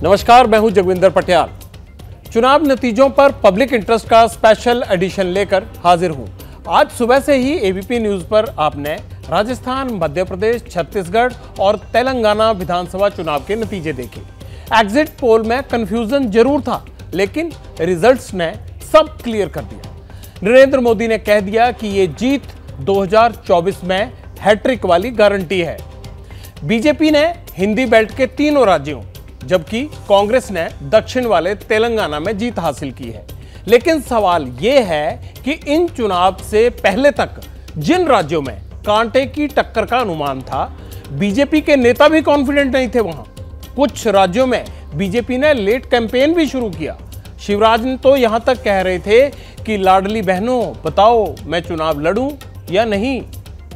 नमस्कार, मैं हूं जगविंदर पटियाल। चुनाव नतीजों पर पब्लिक इंटरेस्ट का स्पेशल एडिशन लेकर हाजिर हूं। आज सुबह से ही एबीपी न्यूज पर आपने राजस्थान, मध्य प्रदेश, छत्तीसगढ़ और तेलंगाना विधानसभा चुनाव के नतीजे देखे। एग्जिट पोल में कंफ्यूजन जरूर था, लेकिन रिजल्ट्स ने सब क्लियर कर दिया। नरेंद्र मोदी ने कह दिया कि ये जीत 2024 में हैट्रिक वाली गारंटी है। बीजेपी ने हिंदी बेल्ट के तीनों राज्यों, जबकि कांग्रेस ने दक्षिण वाले तेलंगाना में जीत हासिल की है। लेकिन सवाल यह है कि इन चुनाव से पहले तक जिन राज्यों में कांटे की टक्कर का अनुमान था, बीजेपी के नेता भी कॉन्फिडेंट नहीं थे। वहां कुछ राज्यों में बीजेपी ने लेट कैंपेन भी शुरू किया। शिवराज ने तो यहां तक कह रहे थे कि लाडली बहनों बताओ मैं चुनाव लड़ूं या नहीं।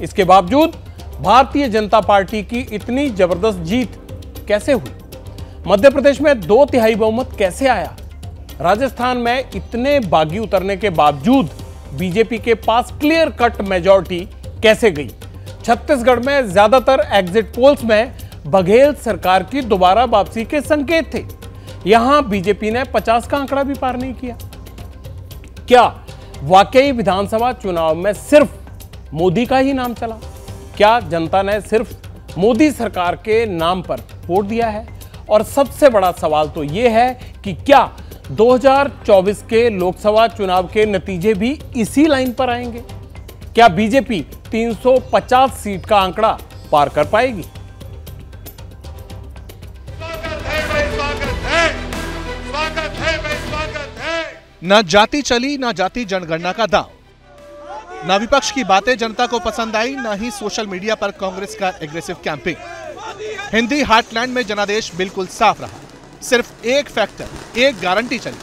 इसके बावजूद भारतीय जनता पार्टी की इतनी जबरदस्त जीत कैसे हुई? मध्य प्रदेश में 2/3 बहुमत कैसे आया? राजस्थान में इतने बागी उतरने के बावजूद बीजेपी के पास क्लियर कट मेजॉरिटी कैसे गई? छत्तीसगढ़ में ज्यादातर एग्जिट पोल्स में बघेल सरकार की दोबारा वापसी के संकेत थे। यहां बीजेपी ने 50 का आंकड़ा भी पार नहीं किया। क्या वाकई विधानसभा चुनाव में सिर्फ मोदी का ही नाम चला? क्या जनता ने सिर्फ मोदी सरकार के नाम पर वोट दिया है? और सबसे बड़ा सवाल तो यह है कि क्या 2024 के लोकसभा चुनाव के नतीजे भी इसी लाइन पर आएंगे? क्या बीजेपी 350 सीट का आंकड़ा पार कर पाएगी? न जाति चली न जाति जनगणना का दांव, न विपक्ष की बातें जनता को पसंद आई, न ही सोशल मीडिया पर कांग्रेस का एग्रेसिव कैंपेन। हिंदी हार्टलैंड में जनादेश बिल्कुल साफ रहा। सिर्फ एक फैक्टर, एक गारंटी चली,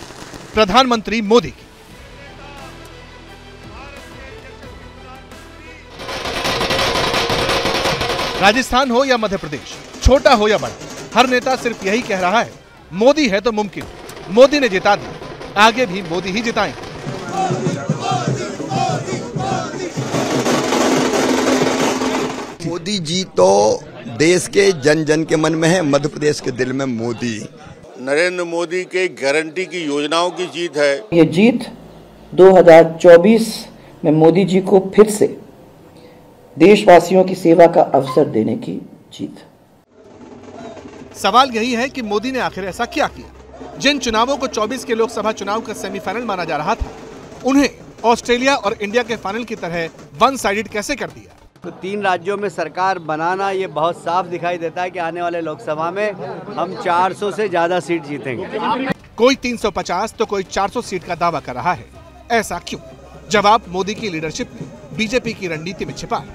प्रधानमंत्री मोदी की। राजस्थान हो या मध्य प्रदेश, छोटा हो या बड़ा, हर नेता सिर्फ यही कह रहा है, मोदी है तो मुमकिन। मोदी ने जिता दिया, आगे भी मोदी ही जिताएंगे। मोदी जी तो देश के जन जन के मन में है, मध्य प्रदेश के दिल में मोदी। नरेंद्र मोदी के गारंटी की योजनाओं की जीत है। ये जीत 2024 में मोदी जी को फिर से देशवासियों की सेवा का अवसर देने की जीत। सवाल यही है कि मोदी ने आखिर ऐसा क्या किया? जिन चुनावों को 24 के लोकसभा चुनाव का सेमीफाइनल माना जा रहा था, उन्हें ऑस्ट्रेलिया और इंडिया के फाइनल की तरह वन साइडेड कैसे कर दिया? तो 3 राज्यों में सरकार बनाना, ये बहुत साफ दिखाई देता है कि आने वाले लोकसभा में हम 400 से ज्यादा सीट जीतेंगे। कोई 350 तो कोई 400 सीट का दावा कर रहा है। ऐसा क्यों? जवाब मोदी की लीडरशिप में, बीजेपी की रणनीति में छिपा है।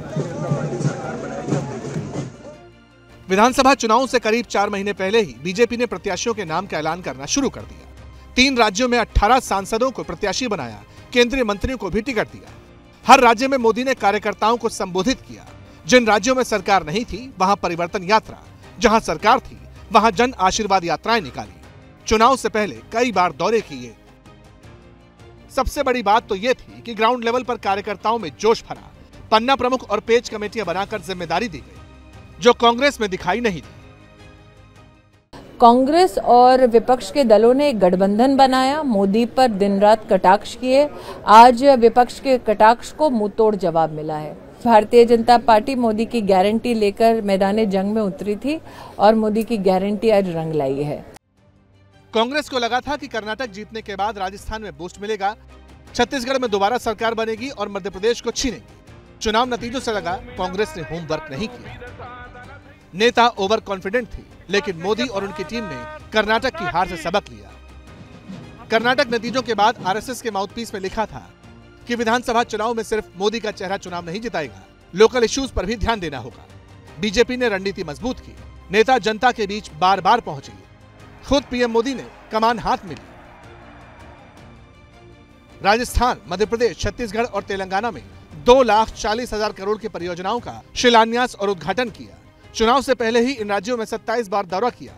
विधानसभा चुनाव से करीब 4 महीने पहले ही बीजेपी ने प्रत्याशियों के नाम का ऐलान करना शुरू कर दिया। 3 राज्यों में 18 सांसदों को प्रत्याशी बनाया, केंद्रीय मंत्रियों को भी टिकट दिया। हर राज्य में मोदी ने कार्यकर्ताओं को संबोधित किया। जिन राज्यों में सरकार नहीं थी, वहां परिवर्तन यात्रा, जहां सरकार थी वहां जन आशीर्वाद यात्राएं निकाली। चुनाव से पहले कई बार दौरे किए। सबसे बड़ी बात तो यह थी कि ग्राउंड लेवल पर कार्यकर्ताओं में जोश भरा। पन्ना प्रमुख और पेज कमेटियां बनाकर जिम्मेदारी दी गई, जो कांग्रेस में दिखाई नहीं दी। कांग्रेस और विपक्ष के दलों ने एक गठबंधन बनाया, मोदी पर दिन रात कटाक्ष किए। आज विपक्ष के कटाक्ष को मुंहतोड़ जवाब मिला है। भारतीय जनता पार्टी मोदी की गारंटी लेकर मैदान जंग में उतरी थी और मोदी की गारंटी आज रंग लाई है। कांग्रेस को लगा था कि कर्नाटक जीतने के बाद राजस्थान में बूस्ट मिलेगा, छत्तीसगढ़ में दोबारा सरकार बनेगी और मध्य प्रदेश को छीनेगी। चुनाव नतीजों से लगा कांग्रेस ने होमवर्क नहीं किया। नेता ओवर कॉन्फिडेंट थे, लेकिन मोदी और उनकी टीम ने कर्नाटक की हार से सबक लिया। कर्नाटक नतीजों के बाद आरएसएस के माउथपीस में लिखा था कि विधानसभा चुनाव में सिर्फ मोदी का चेहरा चुनाव नहीं जिताएगा, लोकल इश्यूज पर भी ध्यान देना होगा। बीजेपी ने रणनीति मजबूत की, नेता जनता के बीच बार बार पहुंचे। खुद पीएम मोदी ने कमान हाथ में ली। राजस्थान, मध्य प्रदेश, छत्तीसगढ़ और तेलंगाना में 2,40,000 करोड़ की परियोजनाओं का शिलान्यास और उद्घाटन किया। चुनाव से पहले ही इन राज्यों में 27 बार दौरा किया।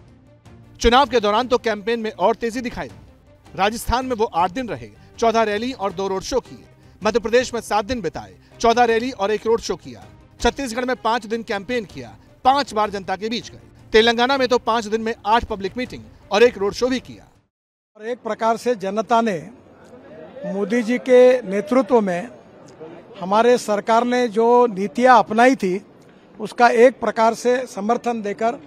चुनाव के दौरान तो कैंपेन में और तेजी दिखाई दी। राजस्थान में वो 8 दिन रहे, 14 रैली और 2 रोड शो किए। मध्य प्रदेश में 7 दिन बिताए, 14 रैली और 1 रोड शो किया। छत्तीसगढ़ में 5 दिन कैंपेन किया, 5 बार जनता के बीच गए। तेलंगाना में तो 5 दिन में 8 पब्लिक मीटिंग और एक रोड शो भी किया। और एक प्रकार से जनता ने मोदी जी के नेतृत्व में हमारे सरकार ने जो नीतियां अपनाई थी उसका एक प्रकार से समर्थन देकर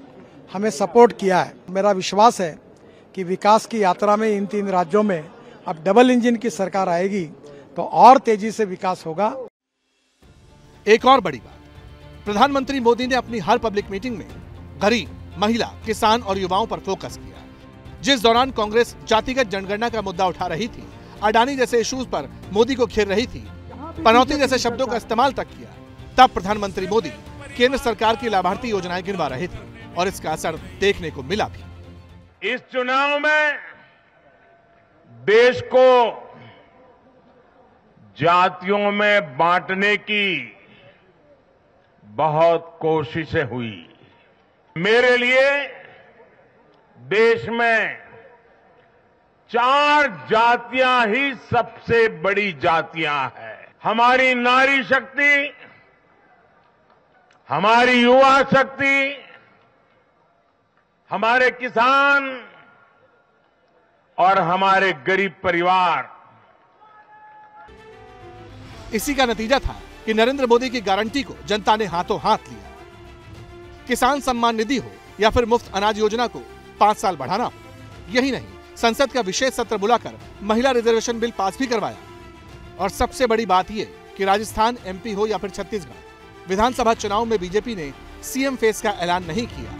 हमें सपोर्ट किया है। मेरा विश्वास है कि विकास की यात्रा में इन 3 राज्यों में अब डबल इंजन की सरकार आएगी तो और तेजी से विकास होगा। एक और बड़ी बात, प्रधानमंत्री मोदी ने अपनी हर पब्लिक मीटिंग में गरीब, महिला, किसान और युवाओं पर फोकस किया। जिस दौरान कांग्रेस जातिगत जनगणना का मुद्दा उठा रही थी, अडानी जैसे इश्यूज पर मोदी को घेर रही थी, पनौती जैसे शब्दों का इस्तेमाल तक किया, तब प्रधानमंत्री मोदी केंद्र सरकार की लाभार्थी योजनाएं गिनवा रहे थे और इसका असर देखने को मिला भी। इस चुनाव में देश को जातियों में बांटने की बहुत कोशिशें हुई। मेरे लिए देश में 4 जातियां ही सबसे बड़ी जातियां हैं। हमारी नारी शक्ति, हमारी युवा शक्ति, हमारे किसान और हमारे गरीब परिवार। इसी का नतीजा था कि नरेंद्र मोदी की गारंटी को जनता ने हाथों हाथ लिया। किसान सम्मान निधि हो या फिर मुफ्त अनाज योजना को 5 साल बढ़ाना हो, यही नहीं, संसद का विशेष सत्र बुलाकर महिला रिजर्वेशन बिल पास भी करवाया। और सबसे बड़ी बात यह कि राजस्थान, एमपी हो या फिर छत्तीसगढ़, विधानसभा चुनाव में बीजेपी ने सीएम फेस का ऐलान नहीं किया।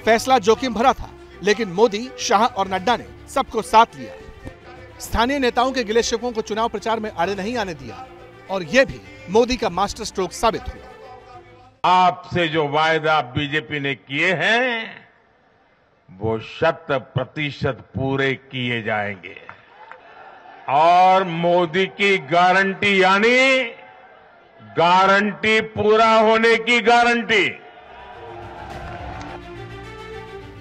फैसला जोखिम भरा था, लेकिन मोदी, शाह और नड्डा ने सबको साथ लिया। स्थानीय नेताओं के गिले शिकवों को चुनाव प्रचार में आड़े नहीं आने दिया और यह भी मोदी का मास्टर स्ट्रोक साबित हुआ। आपसे जो वायदा बीजेपी ने किए हैं वो 100% पूरे किए जाएंगे। और मोदी की गारंटी यानी गारंटी पूरा होने की गारंटी।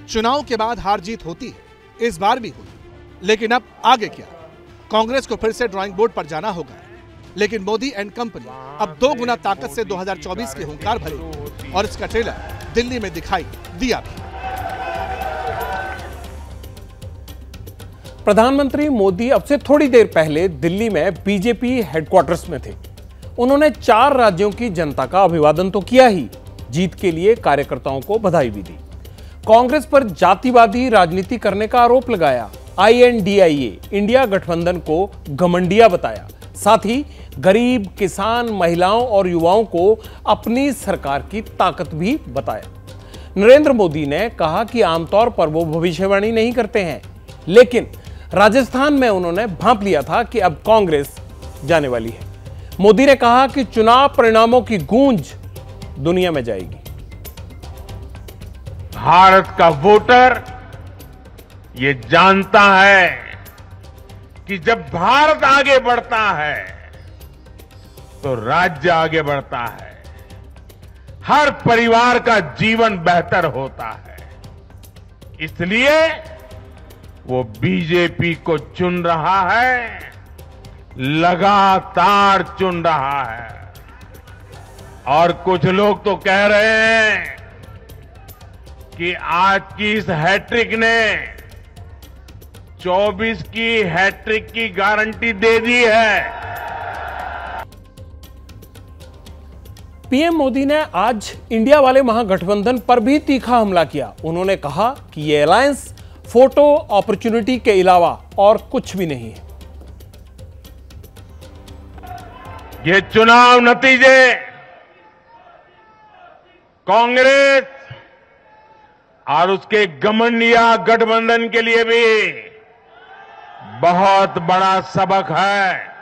चुनाव के बाद हार जीत होती है, इस बार भी हुई, लेकिन अब आगे क्या? कांग्रेस को फिर से ड्राइंग बोर्ड पर जाना होगा। लेकिन मोदी एंड कंपनी अब 2 गुना ताकत से 2024 के हुंकार भरी और इसका ट्रेलर दिल्ली में दिखाई दिया भी। प्रधानमंत्री मोदी अब से थोड़ी देर पहले दिल्ली में बीजेपी हेडक्वार्टर्स में थे। उन्होंने 4 राज्यों की जनता का अभिवादन तो किया ही, जीत के लिए कार्यकर्ताओं को बधाई भी दी। कांग्रेस पर जातिवादी राजनीति करने का आरोप लगाया। INDIA इंडिया गठबंधन को घमंडिया बताया। साथ ही गरीब, किसान, महिलाओं और युवाओं को अपनी सरकार की ताकत भी बताया। नरेंद्र मोदी ने कहा कि आमतौर पर वो भविष्यवाणी नहीं करते हैं, लेकिन राजस्थान में उन्होंने भांप लिया था कि अब कांग्रेस जाने वाली है। मोदी ने कहा कि चुनाव परिणामों की गूंज दुनिया में जाएगी। भारत का वोटर ये जानता है कि जब भारत आगे बढ़ता है तो राज्य आगे बढ़ता है, हर परिवार का जीवन बेहतर होता है। इसलिए वो बीजेपी को चुन रहा है, लगातार चुन रहा है। और कुछ लोग तो कह रहे हैं कि आज की इस हैट्रिक ने 24 की हैट्रिक की गारंटी दे दी है। पीएम मोदी ने आज इंडिया वाले महागठबंधन पर भी तीखा हमला किया। उन्होंने कहा कि यह अलायंस फोटो अपॉर्चुनिटी के अलावा और कुछ भी नहीं है। ये चुनाव नतीजे कांग्रेस और उसके घमंडिया गठबंधन के लिए भी बहुत बड़ा सबक है।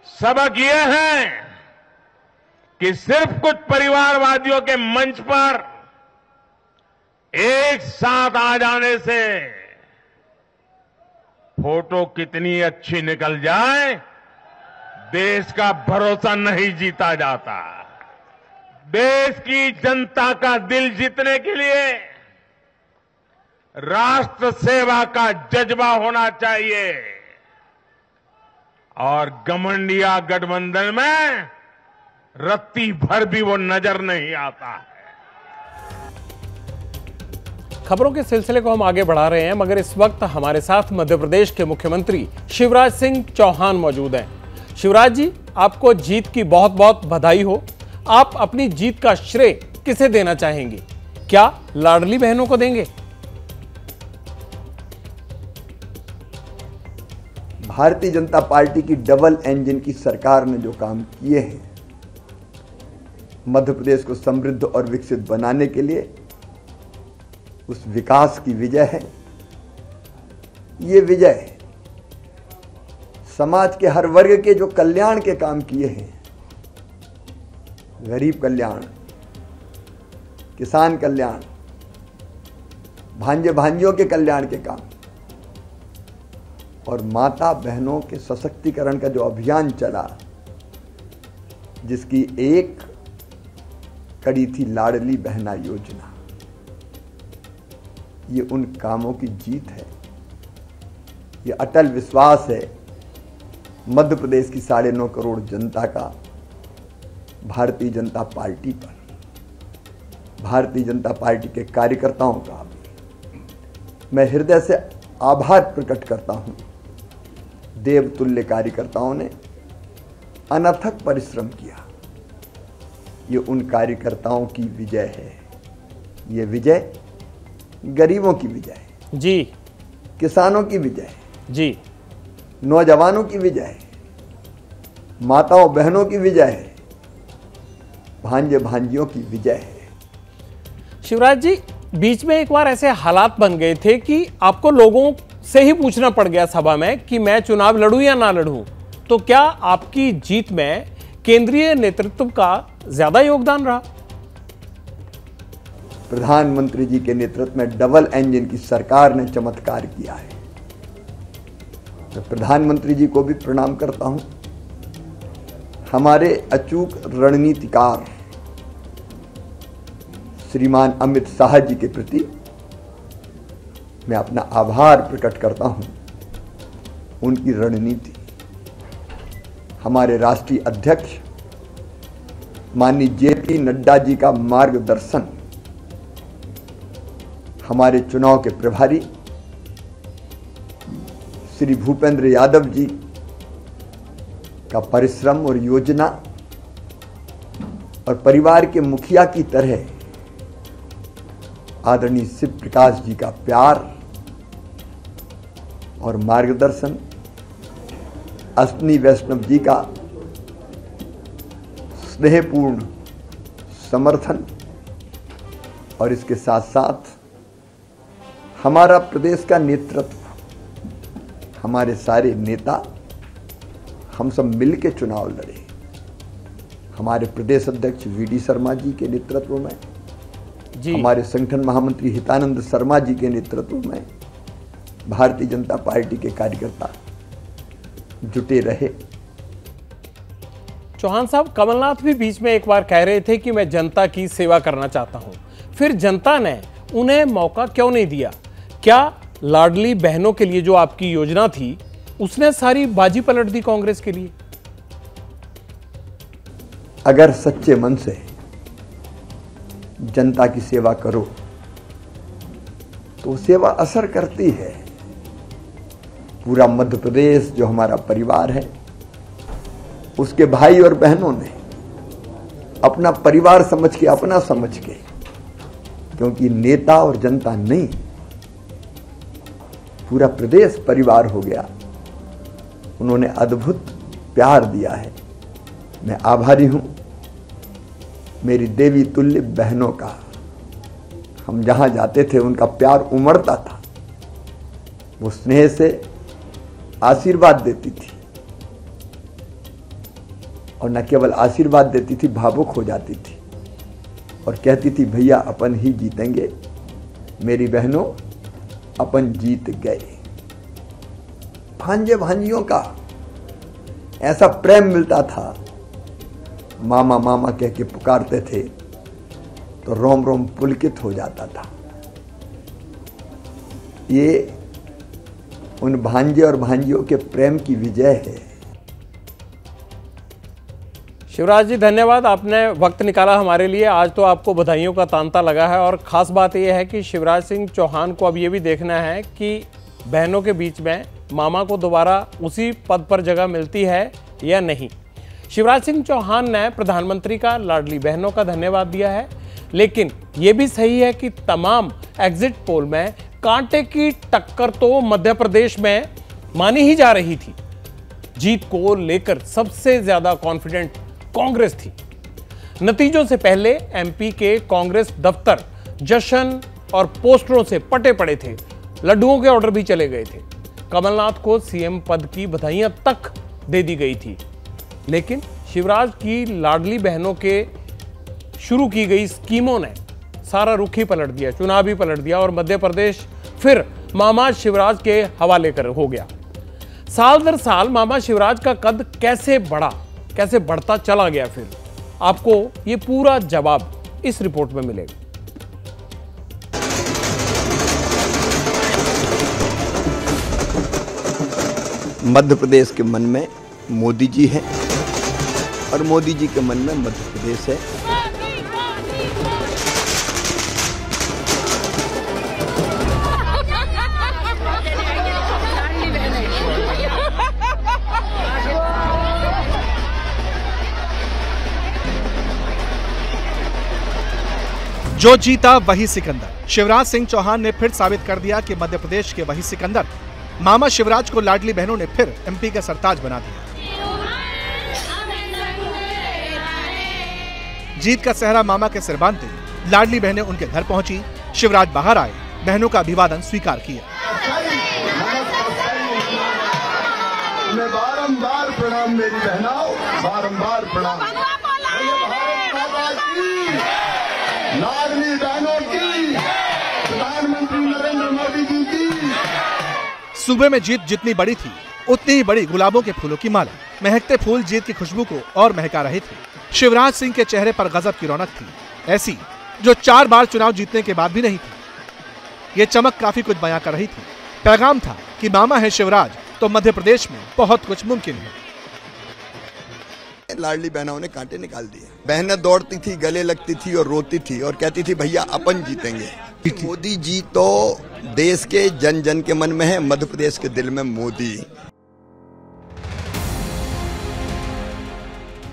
सबक यह है कि सिर्फ कुछ परिवारवादियों के मंच पर एक साथ आ जाने से फोटो कितनी अच्छी निकल जाए, देश का भरोसा नहीं जीता जाता। देश की जनता का दिल जीतने के लिए राष्ट्र सेवा का जज्बा होना चाहिए। और घमंडिया गठबंधन में रत्ती भर भी वो नजर नहीं आता है। खबरों के सिलसिले को हम आगे बढ़ा रहे हैं, मगर इस वक्त हमारे साथ मध्य प्रदेश के मुख्यमंत्री शिवराज सिंह चौहान मौजूद हैं। शिवराज जी, आपको जीत की बहुत बहुत बधाई हो। आप अपनी जीत का श्रेय किसे देना चाहेंगे? क्या लाडली बहनों को देंगे? भारतीय जनता पार्टी की डबल इंजन की सरकार ने जो काम किए हैं मध्य प्रदेश को समृद्ध और विकसित बनाने के लिए, उस विकास की विजय है। ये विजय समाज के हर वर्ग के जो कल्याण के काम किए हैं, गरीब कल्याण, किसान कल्याण, भांजे भांजियों के कल्याण के काम और माता बहनों के सशक्तिकरण का जो अभियान चला, जिसकी एक कड़ी थी लाडली बहना योजना, ये उन कामों की जीत है। ये अटल विश्वास है मध्य प्रदेश की 9.5 करोड़ जनता का भारतीय जनता पार्टी पर, भारतीय जनता पार्टी के कार्यकर्ताओं का। मैं हृदय से आभार प्रकट करता हूं। देवतुल्य कार्यकर्ताओं ने अनथक परिश्रम किया। ये उन कार्यकर्ताओं की विजय है। ये विजय गरीबों की विजय है जी, किसानों की विजय है जी, नौजवानों की विजय है, माताओं बहनों की विजय है, भांजे भांजियों की विजय है। शिवराज जी, बीच में एक बार ऐसे हालात बन गए थे कि आपको लोगों से ही पूछना पड़ गया सभा में कि मैं चुनाव लड़ूं या ना लड़ूं। तो क्या आपकी जीत में केंद्रीय नेतृत्व का ज्यादा योगदान रहा? प्रधानमंत्री जी के नेतृत्व में डबल इंजन की सरकार ने चमत्कार किया है। मैं प्रधानमंत्री जी को भी प्रणाम करता हूं। हमारे अचूक रणनीतिकार श्रीमान अमित शाह जी के प्रति मैं अपना आभार प्रकट करता हूं। उनकी रणनीति, हमारे राष्ट्रीय अध्यक्ष माननीय जेपी नड्डा जी का मार्गदर्शन, हमारे चुनाव के प्रभारी श्री भूपेंद्र यादव जी का परिश्रम और योजना, और परिवार के मुखिया की तरह आदरणीय शिव प्रकाश जी का प्यार और मार्गदर्शन, अश्विनी वैष्णव जी का स्नेहपूर्ण समर्थन, और इसके साथ साथ हमारा प्रदेश का नेतृत्व, हमारे सारे नेता, हम सब मिलकर चुनाव लड़े। हमारे प्रदेश अध्यक्ष वीडी शर्मा जी के नेतृत्व में जी, हमारे संगठन महामंत्री हितानंद शर्मा जी के नेतृत्व में भारतीय जनता पार्टी के कार्यकर्ता जुटे रहे। चौहान साहब, कमलनाथ भी बीच में एक बार कह रहे थे कि मैं जनता की सेवा करना चाहता हूं, फिर जनता ने उन्हें मौका क्यों नहीं दिया? क्या लाडली बहनों के लिए जो आपकी योजना थी उसने सारी बाजी पलट दी कांग्रेस के लिए? अगर सच्चे मन से जनता की सेवा करो तो सेवा असर करती है। पूरा मध्य प्रदेश जो हमारा परिवार है, उसके भाई और बहनों ने अपना परिवार समझ के, अपना समझ के, क्योंकि नेता और जनता नहीं, पूरा प्रदेश परिवार हो गया, उन्होंने अद्भुत प्यार दिया है। मैं आभारी हूं मेरी देवी तुल्य बहनों का। हम जहां जाते थे उनका प्यार उमड़ता था। वो स्नेह से आशीर्वाद देती थी, और न केवल आशीर्वाद देती थी, भावुक हो जाती थी और कहती थी भैया अपन ही जीतेंगे, मेरी बहनों अपन जीत गए। भांजे भांजियों का ऐसा प्रेम मिलता था, मामा मामा कह के पुकारते थे तो रोम रोम पुलकित हो जाता था। ये उन भांजे और भांजियों के प्रेम की विजय है। शिवराज जी धन्यवाद, आपने वक्त निकाला हमारे लिए। आज तो आपको बधाइयों का तांता लगा है और ख़ास बात यह है कि शिवराज सिंह चौहान को अब ये भी देखना है कि बहनों के बीच में मामा को दोबारा उसी पद पर जगह मिलती है या नहीं। शिवराज सिंह चौहान ने प्रधानमंत्री का लाडली बहनों का धन्यवाद दिया है, लेकिन ये भी सही है कि तमाम एग्जिट पोल में कांटे की टक्कर तो मध्य प्रदेश में मानी ही जा रही थी। जीत को लेकर सबसे ज्यादा कॉन्फिडेंट कांग्रेस थी। नतीजों से पहले एमपी के कांग्रेस दफ्तर जश्न और पोस्टरों से पटे पड़े थे, लड्डुओं के ऑर्डर भी चले गए थे। कमलनाथ को सीएम पद की बधाइयां तक दे दी गई थी, लेकिन शिवराज की लाडली बहनों के शुरू की गई स्कीमों ने सारा रुख ही पलट दिया, चुनाव ही पलट दिया और मध्य प्रदेश फिर मामा शिवराज के हवाले कर हो गया। साल दर साल मामा शिवराज का कद कैसे बढ़ता चला गया, फिर आपको ये पूरा जवाब इस रिपोर्ट में मिलेगा। मध्य प्रदेश के मन में मोदी जी हैं और मोदी जी के मन में मध्य प्रदेश है। जो जीता वही सिकंदर। शिवराज सिंह चौहान ने फिर साबित कर दिया कि मध्य प्रदेश के वही सिकंदर। मामा शिवराज को लाडली बहनों ने फिर एमपी का सरताज बना दिया। जीत का सेहरा मामा के सिर बांधते लाडली बहनें उनके घर पहुंची। शिवराज बाहर आए, बहनों का अभिवादन स्वीकार किया। बारंबार प्रणाम मेरी बहनों, बारंबार प्रणाम। लाडली बहनों की, प्रधानमंत्री नरेंद्र मोदी जी की। सूबे में जीत जितनी बड़ी थी उतनी ही बड़ी गुलाबों के फूलों की माला। महकते फूल जीत की खुशबू को और महका रहे थे। शिवराज सिंह के चेहरे पर गजब की रौनक थी, ऐसी जो 4 बार चुनाव जीतने के बाद भी नहीं थी। ये चमक काफी कुछ बयां कर रही थी। पैगाम था कि मामा है शिवराज तो मध्य प्रदेश में बहुत कुछ मुमकिन है। लाडली बहनों ने कांटे निकाल दिए। बहनें दौड़ती थी, गले लगती थी और रोती थी और कहती थी भैया अपन जीतेंगे। मोदी जी तो देश के जन जन के मन में है, मध्य प्रदेश के दिल में मोदी।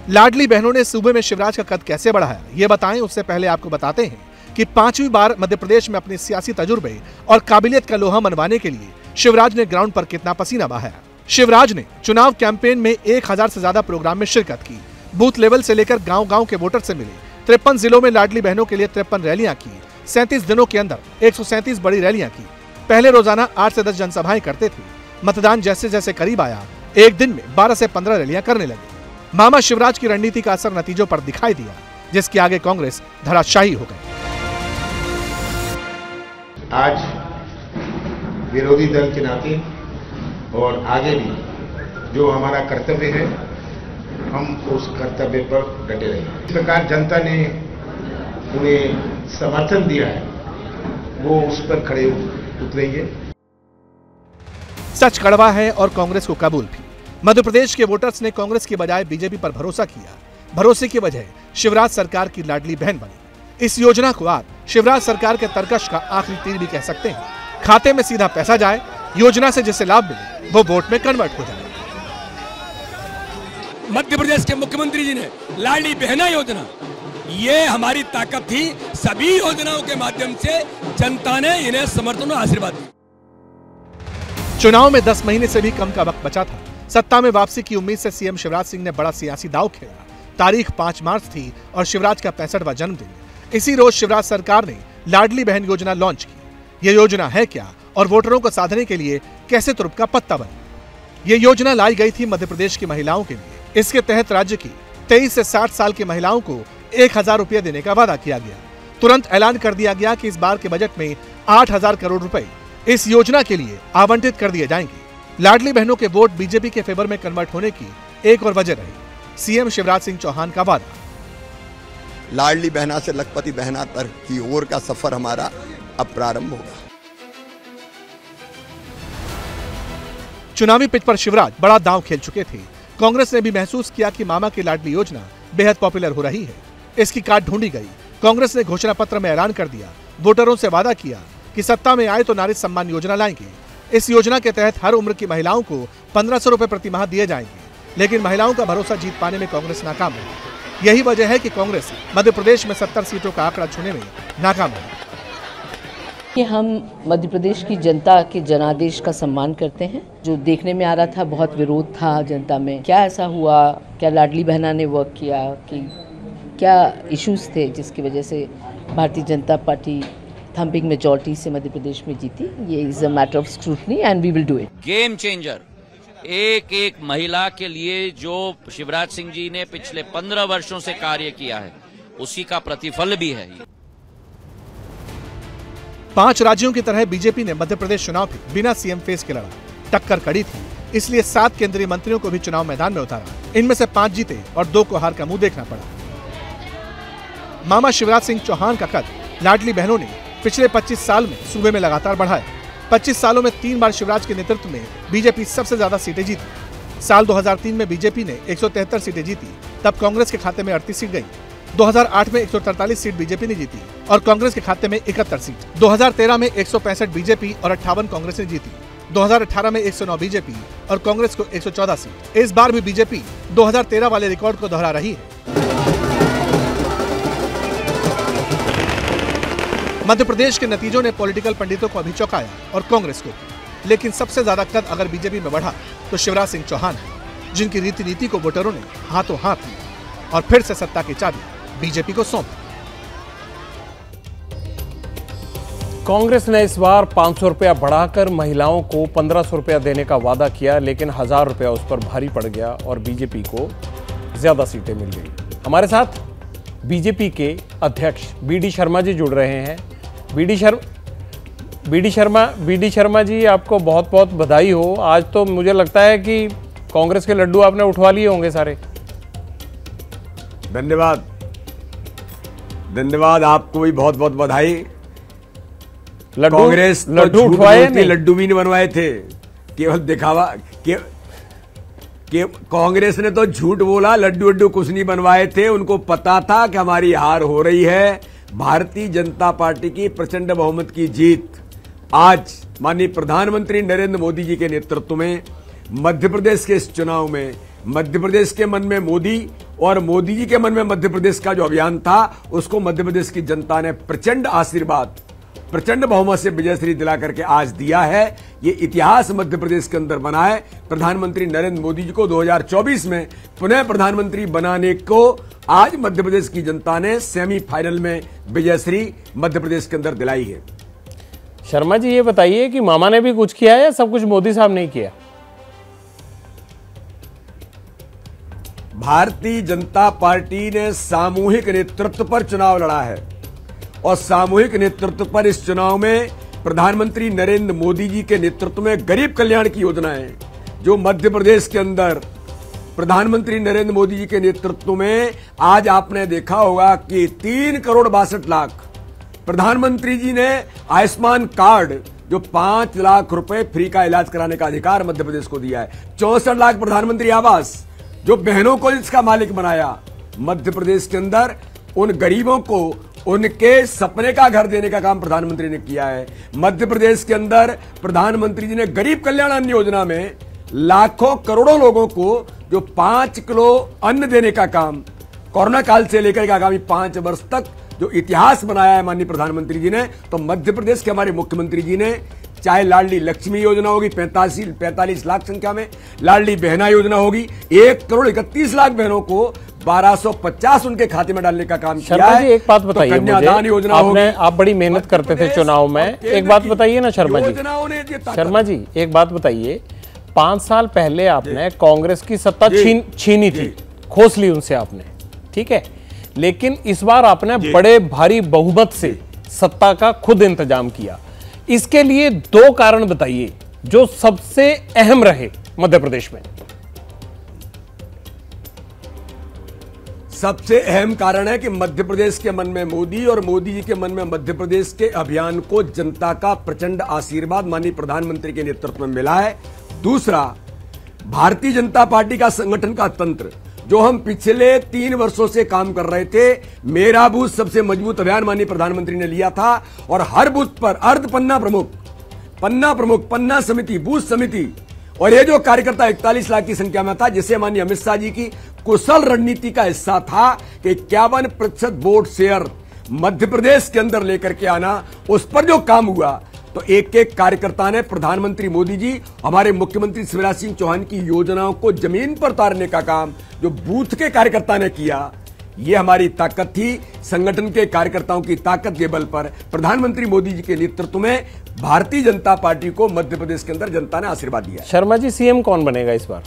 लाडली बहनों ने सूबे में शिवराज का कद कैसे बढ़ाया, ये बताएं उससे पहले आपको बताते हैं कि 5वीं बार मध्य प्रदेश में अपने सियासी तजुर्बे और काबिलियत का लोहा मनवाने के लिए शिवराज ने ग्राउंड पर कितना पसीना बहाया। शिवराज ने चुनाव कैंपेन में 1000 से ज्यादा प्रोग्राम में शिरकत की। बूथ लेवल से लेकर गांव-गांव के वोटर से मिले। 53 जिलों में लाडली बहनों के लिए 53 रैलियां की। 37 दिनों के अंदर 137 बड़ी रैलियां की। पहले रोजाना 8 से 10 जनसभाएं करते थे। मतदान जैसे जैसे करीब आया, एक दिन में 12 से 15 रैलियां करने लगे। मामा शिवराज की रणनीति का असर नतीजों पर दिखाई दिया, जिसके आगे कांग्रेस धराशायी हो गई। आज विरोधी दल के नाते और आगे भी जो हमारा कर्तव्य है, हम उस कर्तव्य पर डटे रहेंगे। इस प्रकार जनता ने उन्हें समर्थन दिया है, वो उस पर खड़े उतरेंगे। सच कड़वा है और कांग्रेस को कबूल भी। मध्य प्रदेश के वोटर्स ने कांग्रेस की बजाय बीजेपी पर भरोसा किया। भरोसे की वजह शिवराज सरकार की लाडली बहन बनी। इस योजना को आप शिवराज सरकार के तरकश का आखिरी तीर भी कह सकते हैं। खाते में सीधा पैसा जाए, योजना से जिसे लाभ मिले वो वोट में कन्वर्ट हो जाए। मध्य प्रदेश के मुख्यमंत्री जी ने लाडली बहना योजना, ये हमारी ताकत थी। सभी योजनाओं के माध्यम से जनता ने इन्हें समर्थन और आशीर्वाद दिया। चुनाव में 10 महीने से भी कम का वक्त बचा था। सत्ता में वापसी की उम्मीद से सीएम शिवराज सिंह ने बड़ा सियासी दांव खेला। तारीख 5 मार्च थी और शिवराज का 65वां जन्मदिन। इसी रोज शिवराज सरकार ने लाडली बहन योजना लॉन्च की। ये योजना है क्या और वोटरों को साधने के लिए कैसे तुरुप का पत्ता बनी? ये योजना लाई गई थी मध्य प्रदेश की महिलाओं के लिए। इसके तहत राज्य की 23 से 60 साल की महिलाओं को 1000 रुपया देने का वादा किया गया। तुरंत ऐलान कर दिया गया कि इस बार के बजट में 8000 करोड़ रुपए इस योजना के लिए आवंटित कर दिए जाएंगे। लाडली बहनों के वोट बीजेपी के फेवर में कन्वर्ट होने की एक और वजह रही सीएम शिवराज सिंह चौहान का वादा। लाडली बहना से लखपति बहना तक की ओर का सफर हमारा अब प्रारंभ होगा। चुनावी पिच पर शिवराज बड़ा दांव खेल चुके थे। कांग्रेस ने भी महसूस किया कि मामा की लाडली योजना बेहद पॉपुलर हो रही है। इसकी काट ढूंढी गई। कांग्रेस ने घोषणा पत्र में ऐलान कर दिया, वोटरों से वादा किया कि सत्ता में आए तो नारी सम्मान योजना लाएंगे। इस योजना के तहत हर उम्र की महिलाओं को 1500 रुपए प्रति माह दिए जाएंगे, लेकिन महिलाओं का भरोसा जीत पाने में कांग्रेस नाकाम है। यही वजह है कि कांग्रेस मध्य प्रदेश में 70 सीटों का आंकड़ा छूने में नाकाम है। कि हम मध्य प्रदेश की जनता के जनादेश का सम्मान करते हैं। जो देखने में आ रहा था, बहुत विरोध था जनता में, क्या ऐसा हुआ, क्या लाडली बहना ने वर्क किया, कि क्या इश्यूज थे जिसकी वजह से Bharatiya Janata party thumping majority से मध्य प्रदेश में जीती। ये is a matter of scrutiny and we will do it. Game changer, एक एक महिला के लिए जो शिवराज सिंह जी ने पिछले 15 वर्षों से कार्य किया है, उसी का प्रतिफल भी है। 5 राज्यों की तरह बीजेपी ने मध्य प्रदेश चुनाव भी बिना सीएम फेस के लड़ा। टक्कर कड़ी थी, इसलिए 7 केंद्रीय मंत्रियों को भी चुनाव मैदान में उतारा। इनमें से 5 जीते और 2 को हार का मुंह देखना पड़ा। मामा शिवराज सिंह चौहान का कद लाडली बहनों ने पिछले 25 साल में सूबे में लगातार बढ़ाया। 25 सालों में 3 बार शिवराज के नेतृत्व में बीजेपी सबसे ज्यादा सीटें जीती। साल 2003 में बीजेपी ने 173 सीटें जीती, तब कांग्रेस के खाते में 38 सीट गई। 2008 में 143 सीट बीजेपी ने जीती और कांग्रेस के खाते में 71 सीट। 2013 में 165 बीजेपी और 58 कांग्रेस ने जीती। 2018 में 109 बीजेपी और कांग्रेस को 114 सीट। इस बार भी बीजेपी 2013 वाले रिकॉर्ड को दोहरा रही है। मध्य प्रदेश के नतीजों ने पॉलिटिकल पंडितों को अभी चौंकाया और कांग्रेस को, लेकिन सबसे ज्यादा कद अगर बीजेपी में बढ़ा तो शिवराज सिंह चौहान है, जिनकी रीति नीति को वोटरों ने हाथों हाथ ली और फिर से सत्ता की चाबी बीजेपी को सौंपी। कांग्रेस ने इस बार 500 रुपया बढ़ाकर महिलाओं को 1500 रुपया देने का वादा किया, लेकिन 1000 रुपया उस पर भारी पड़ गया और बीजेपी को ज्यादा सीटें मिल गई। हमारे साथ बीजेपी के अध्यक्ष बीडी शर्मा जी जुड़ रहे हैं। बीडी शर्मा जी, आपको बहुत बहुत बधाई हो। आज तो मुझे लगता है कि कांग्रेस के लड्डू आपने उठवा लिए होंगे सारे। धन्यवाद, आपको भी बहुत बहुत बधाई। कांग्रेस लड्डू उठवाए नहीं, लड्डू भी नहीं बनवाए थे, केवल दिखावा। कांग्रेस ने तो झूठ बोला, लड्डू वड्डू कुछ नहीं बनवाए थे। उनको पता था कि हमारी हार हो रही है। भारतीय जनता पार्टी की प्रचंड बहुमत की जीत आज माननीय प्रधानमंत्री नरेंद्र मोदी जी के नेतृत्व में मध्य प्रदेश के इस चुनाव में, मध्य प्रदेश के मन में मोदी और मोदी जी के मन में मध्य प्रदेश का जो अभियान था, उसको मध्य प्रदेश की जनता ने प्रचंड आशीर्वाद, प्रचंड बहुमत से विजयश्री दिला करके आज दिया है। ये इतिहास मध्य प्रदेश के अंदर बना है। प्रधानमंत्री नरेंद्र मोदी जी को 2024 में पुनः प्रधानमंत्री बनाने को आज मध्य प्रदेश की जनता ने सेमीफाइनल में विजयश्री मध्य प्रदेश के अंदर दिलाई है। शर्मा जी, ये बताइए कि मामा ने भी कुछ किया है या सब कुछ मोदी साहब ने किया? भारतीय जनता पार्टी ने सामूहिक नेतृत्व पर चुनाव लड़ा है और सामूहिक नेतृत्व पर इस चुनाव में प्रधानमंत्री नरेंद्र मोदी जी के नेतृत्व में गरीब कल्याण की योजनाएं जो मध्य प्रदेश के अंदर प्रधानमंत्री नरेंद्र मोदी जी के नेतृत्व में आज आपने देखा होगा कि 3 करोड़ 62 लाख प्रधानमंत्री जी ने आयुष्मान कार्ड जो 5 लाख रुपए फ्री का इलाज कराने का अधिकार मध्य प्रदेश को दिया है। 64 लाख प्रधानमंत्री आवास जो बहनों को इसका मालिक बनाया। मध्य प्रदेश के अंदर उन गरीबों को उनके सपने का घर देने का काम प्रधानमंत्री ने किया है। मध्य प्रदेश के अंदर प्रधानमंत्री जी ने गरीब कल्याण अन्न योजना में लाखों करोड़ों लोगों को जो 5 किलो अन्न देने का काम कोरोना काल से लेकर आगामी 5 वर्ष तक जो इतिहास बनाया है माननीय प्रधानमंत्री जी ने, तो मध्य प्रदेश के हमारे मुख्यमंत्री जी ने चाहे लाडली लक्ष्मी योजना होगी 45 लाख संख्या में, लाडली बहना योजना होगी 1 करोड़ 31 लाख बहनों को 1250 उनके खाते में डालने का काम किया है। जी, एक बात बताइए तो कन्यादान योजना होगी। आप बड़ी मेहनत करते थे चुनाव में, एक बात बताइए ना शर्मा जी, एक बात बताइए। 5 साल पहले आपने कांग्रेस की सत्ता छीनी थी, खोस ली उनसे आपने, ठीक है, लेकिन इस बार आपने बड़े भारी बहुमत से सत्ता का खुद इंतजाम किया। इसके लिए 2 कारण बताइए जो सबसे अहम रहे मध्य प्रदेश में। सबसे अहम कारण है कि मध्य प्रदेश के मन में मोदी और मोदी जी के मन में मध्य प्रदेश के अभियान को जनता का प्रचंड आशीर्वाद माननीय प्रधानमंत्री के नेतृत्व में मिला है। दूसरा, भारतीय जनता पार्टी का संगठन का तंत्र जो हम पिछले 3 वर्षों से काम कर रहे थे। मेरा बूथ सबसे मजबूत अभियान माननीय प्रधानमंत्री ने लिया था और हर बूथ पर अर्ध पन्ना प्रमुख, पन्ना समिति, बूथ समिति, और ये जो कार्यकर्ता 41 लाख की संख्या में था, जिसे माननीय अमित शाह जी की कुशल रणनीति का हिस्सा था कि 51% वोट शेयर मध्य प्रदेश के अंदर लेकर के आना, उस पर जो काम हुआ, तो एक एक कार्यकर्ता ने प्रधानमंत्री मोदी जी, हमारे मुख्यमंत्री शिवराज सिंह चौहान की योजनाओं को जमीन पर उतारने का काम जो बूथ के कार्यकर्ता ने किया, ये हमारी ताकत थी। संगठन के कार्यकर्ताओं की ताकत के बल पर प्रधानमंत्री मोदी जी के नेतृत्व में भारतीय जनता पार्टी को मध्य प्रदेश के अंदर जनता ने आशीर्वाद दिया। शर्मा जी, सीएम कौन बनेगा इस बार?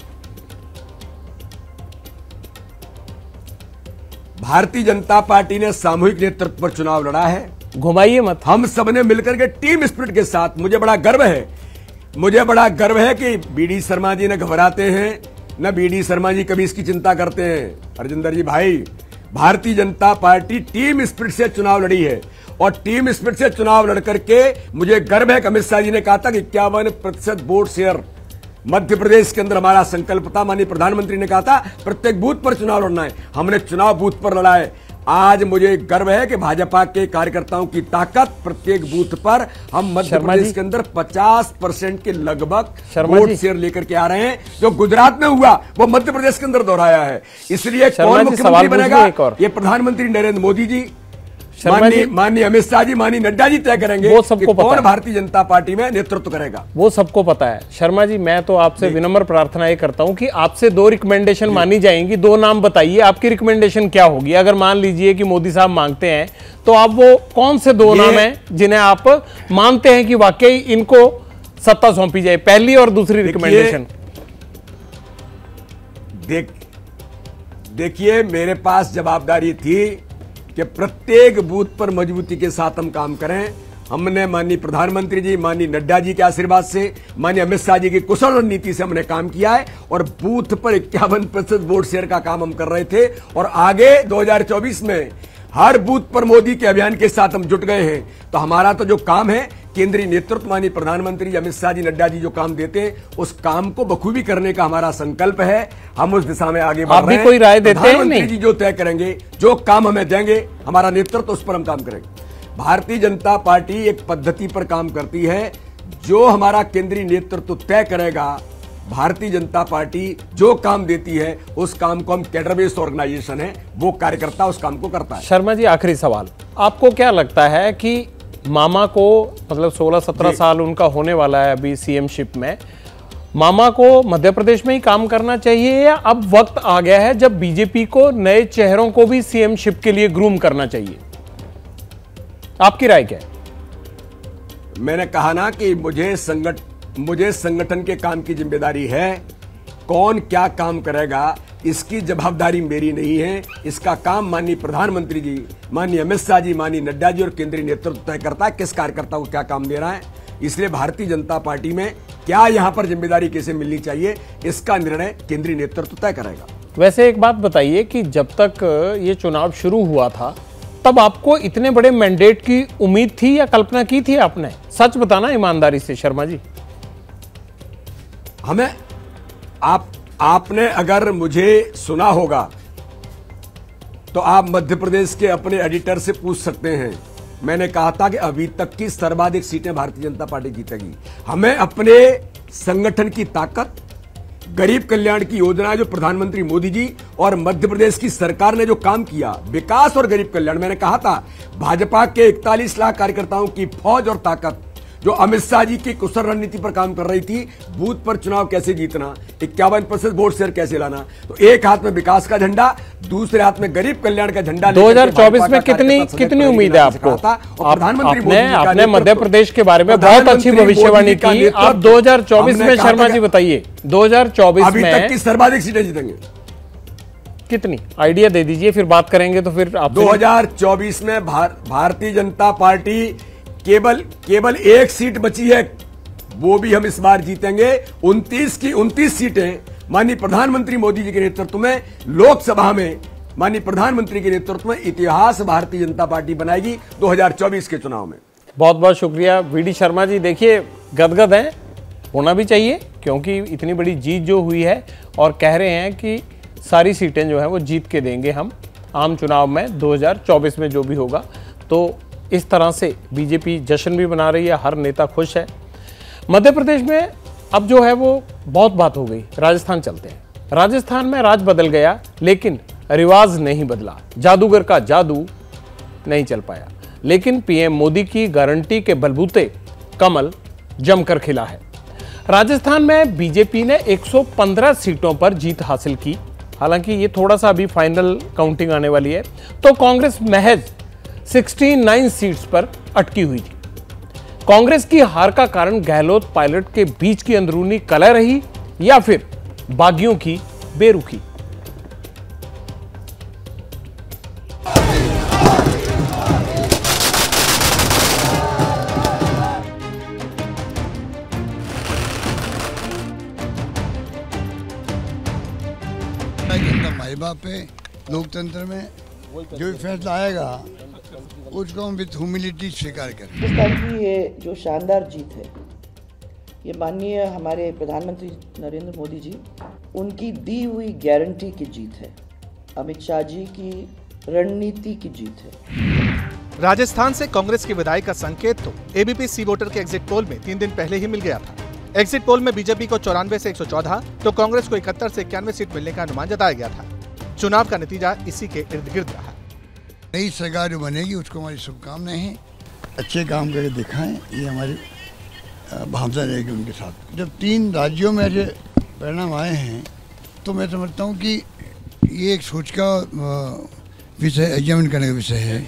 भारतीय जनता पार्टी ने सामूहिक नेतृत्व पर चुनाव लड़ा है। घुमाइए मत। हम सबने मिलकर के टीम स्पिरिट के साथ, मुझे बड़ा गर्व है कि बीडी शर्मा जी न घबराते हैं, न बीडी शर्मा जी कभी इसकी चिंता करते हैं। हरजिंदर जी भाई, Bharatiya Janata party team spirit से चुनाव लड़ी है और टीम स्पिरिट से चुनाव लड़ करके मुझे गर्व है कि अमित शाह जी ने कहा था कि 51% वोट शेयर मध्य प्रदेश के अंदर हमारा संकल्प था। माननीय प्रधानमंत्री ने कहा था प्रत्येक बूथ पर चुनाव लड़ना है, हमने चुनाव बूथ पर लड़ा है। आज मुझे गर्व है कि भाजपा के कार्यकर्ताओं की ताकत, प्रत्येक बूथ पर हम मध्य प्रदेश के अंदर 50% के लगभग वोट शेयर लेकर के आ रहे हैं। जो गुजरात में हुआ वो मध्य प्रदेश के अंदर दोहराया है। इसलिए कौन मुख्यमंत्री बनेगा, ये प्रधानमंत्री नरेंद्र मोदी जी, माननीय अमित शाह जी, माननीय नड्डा जी तय करेंगे वो सबको कि कौन भारतीय जनता पार्टी में नेतृत्व करेगा, वो सबको पता है। शर्मा जी, मैं तो आपसे विनम्र प्रार्थना ये करता हूं कि आपसे 2 रिकमेंडेशन मानी जाएंगी। 2 नाम बताइए, आपकी रिकमेंडेशन क्या होगी? अगर मान लीजिए कि मोदी साहब मांगते हैं तो आप वो कौन से 2 नाम हैं जिन्हें आप मानते हैं कि वाकई इनको सत्ता सौंपी जाए? पहली और दूसरी रिकमेंडेशन। देखिए, मेरे पास जवाबदारी थी कि प्रत्येक बूथ पर मजबूती के साथ हम काम करें। हमने माननीय प्रधानमंत्री जी, माननीय नड्डा जी के आशीर्वाद से, माननीय अमित शाह जी की कुशल रणनीति से हमने काम किया है और बूथ पर 51% वोट शेयर का काम हम कर रहे थे। और आगे 2024 में हर बूथ पर मोदी के अभियान के साथ हम जुट गए हैं। तो हमारा तो जो काम है, केंद्रीय नेतृत्व माननीय प्रधानमंत्री अमित शाह जी, नड्डा जी जो काम देते हैं, उस काम को बखूबी करने का हमारा संकल्प है। हम उस दिशा में आगे बढ़ रहे हैं। कोई राय देते हैं? प्रधानमंत्री जी जो तय करेंगे, जो काम हमें देंगे, हमारा नेतृत्व, उस पर हम काम करेंगे। भारतीय जनता पार्टी एक पद्धति पर काम करती है, जो हमारा केंद्रीय नेतृत्व तय करेगा। भारतीय जनता पार्टी जो काम देती है, उस काम को हम कैडर बेस्ड ऑर्गेनाइजेशन है, वो कार्यकर्ता उस काम को करता है। शर्मा जी, आखिरी सवाल, आपको क्या लगता है कि मामा को, मतलब 16-17 साल उनका होने वाला है अभी सीएमशिप में, मामा को मध्य प्रदेश में ही काम करना चाहिए या अब वक्त आ गया है जब बीजेपी को नए चेहरों को भी सीएमशिप के लिए ग्रूम करना चाहिए? आपकी राय क्या है? मैंने कहा ना कि मुझे संगठन के काम की जिम्मेदारी है। कौन क्या काम करेगा इसकी जवाबदारी मेरी नहीं है। इसका काम माननीय प्रधानमंत्री जी, माननीय अमित शाह जी, माननीय नड्डा जी और केंद्रीय नेतृत्व तय करता है किस कार्यकर्ता को क्या काम दे रहा है। इसलिए भारतीय जनता पार्टी में क्या यहां पर जिम्मेदारी कैसे मिलनी चाहिए, इसका निर्णय केंद्रीय नेतृत्व तय करेगा। वैसे एक बात बताइए कि जब तक ये चुनाव शुरू हुआ था, तब आपको इतने बड़े मैंडेट की उम्मीद थी या कल्पना की थी आपने? सच बताना ईमानदारी से शर्मा जी। हमें आपने अगर मुझे सुना होगा तो आप मध्य प्रदेश के अपने एडिटर से पूछ सकते हैं। मैंने कहा था कि अभी तक की सर्वाधिक सीटें भारतीय जनता पार्टी जीतेगी। हमें अपने संगठन की ताकत, गरीब कल्याण की योजना जो प्रधानमंत्री मोदी जी और मध्य प्रदेश की सरकार ने जो काम किया, विकास और गरीब कल्याण, मैंने कहा था भाजपा के 41 लाख कार्यकर्ताओं की फौज और ताकत जो अमित शाह जी की कुशल रणनीति पर काम कर रही थी, बूथ पर चुनाव कैसे जीतना, 51% वोट शेयर कैसे लाना, तो एक हाथ में विकास का झंडा, दूसरे हाथ में गरीब कल्याण का झंडा। 2024 में कितनी उम्मीद है आपको? आपने मध्य प्रदेश के बारे में बहुत अच्छी भविष्यवाणी की। आप 2024 में शर्मा जी बताइए, 2024 अभी तक की सर्वाधिक सीटें जीतेंगे कितनी? आइडिया दे दीजिए, फिर बात करेंगे। तो फिर आप 2024 में भारतीय जनता पार्टी केवल एक सीट बची है, वो भी हम इस बार जीतेंगे। 29 की 29 सीटें माननीय प्रधानमंत्री मोदी जी के नेतृत्व में लोकसभा में, माननीय प्रधानमंत्री के नेतृत्व में इतिहास भारतीय जनता पार्टी बनाएगी 2024 के चुनाव में। बहुत बहुत शुक्रिया वीडी शर्मा जी। देखिए, गदगद हैं, होना भी चाहिए, क्योंकि इतनी बड़ी जीत जो हुई है और कह रहे हैं कि सारी सीटें जो हैं वो जीत के देंगे हम आम चुनाव में 2024 में जो भी होगा। तो इस तरह से बीजेपी जश्न भी मना रही है, हर नेता खुश है। मध्य प्रदेश में अब जो है वो बहुत बात हो गई, राजस्थान चलते हैं। राजस्थान में राज बदल गया लेकिन रिवाज नहीं बदला, जादूगर का जादू नहीं चल पाया। लेकिन पीएम मोदी की गारंटी के बलबूते कमल जमकर खिला है। राजस्थान में बीजेपी ने 115 सीटों पर जीत हासिल की। हालांकि ये थोड़ा सा अभी फाइनल काउंटिंग आने वाली है, तो कांग्रेस महज 69 सीट्स पर अटकी हुई थी। कांग्रेस की हार का कारण गहलोत पायलट के बीच की अंदरूनी कलह रही या फिर बागियों की बेरुखी। माई बाप पे लोकतंत्र में जो भी फैसला आएगा उसको हम विद ह्यूमिलिटी स्वीकार करें। इस तरह की ये जो शानदार जीत है, ये माननीय हमारे प्रधानमंत्री नरेंद्र मोदी जी उनकी दी हुई गारंटी की जीत है, अमित शाह जी की रणनीति की जीत है। राजस्थान से कांग्रेस की विदाई का संकेत तो एबीपी सी वोटर के एग्जिट पोल में 3 दिन पहले ही मिल गया था। एग्जिट पोल में बीजेपी को 94 से 114 तो कांग्रेस को 71 से 91 सीट मिलने का अनुमान जताया गया था। चुनाव का नतीजा इसी के इर्द गिर्द रहा। नई सरकार जो बनेगी उसको हमारी शुभकामनाएं हैं, अच्छे काम करके दिखाएं, ये हमारी भावना रहेगी उनके साथ। जब 3 राज्यों में ऐसे परिणाम आए हैं तो मैं समझता हूँ कि ये एक सोच का विषय, एग्जामिन करने का विषय है।